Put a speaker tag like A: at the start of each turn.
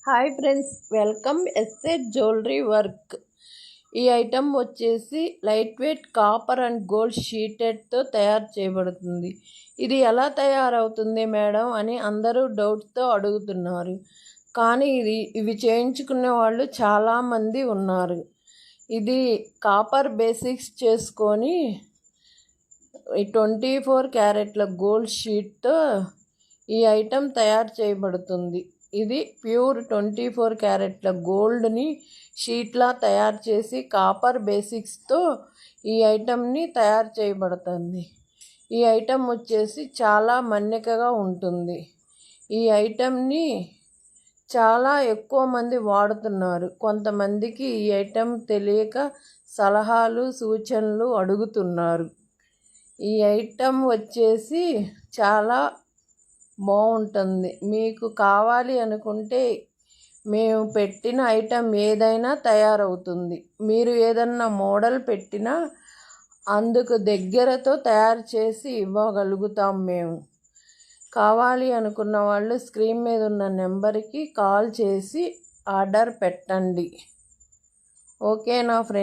A: Hi friends, welcome ఎస్ఎట్ jewellery work. ఈ item వచ్చేసి light weight copper and gold షీటెడ్తో తయారు చేయబడుతుంది. ఇది ఎలా తయారవుతుంది మేడం అని అందరూ డౌట్తో అడుగుతున్నారు. కానీ ఇవి చేయించుకునే వాళ్ళు చాలామంది ఉన్నారు. ఇది కాపర్ బేసిక్స్ చేసుకొని 24 క్యారెట్ల గోల్డ్ షీట్తో ఈ ఐటెం తయారు చేయబడుతుంది. ఇది ప్యూర్ 24 క్యారెట్ల గోల్డ్ని షీట్లా తయారు చేసి కాపర్ బేసిక్స్తో ఈ ఐటెంని తయారు చేయబడుతుంది. ఈ ఐటెం వచ్చేసి చాలా మన్నికగా ఉంటుంది. ఈ ఐటెంని చాలా ఎక్కువ మంది వాడుతున్నారు. కొంతమందికి ఈ ఐటెం తెలియక సలహాలు సూచనలు అడుగుతున్నారు. ఈ ఐటెం వచ్చేసి చాలా బాగుంటుంది. మీకు కావాలి అనుకుంటే మేము పెట్టిన ఐటెం ఏదైనా తయారవుతుంది. మీరు ఏదన్నా మోడల్ పెట్టినా అందుకు దగ్గరతో తయారు చేసి ఇవ్వగలుగుతాం మేము. కావాలి అనుకున్న వాళ్ళు స్క్రీన్ మీద ఉన్న నెంబర్కి కాల్ చేసి ఆర్డర్ పెట్టండి. ఓకేనా ఫ్రెండ్స్?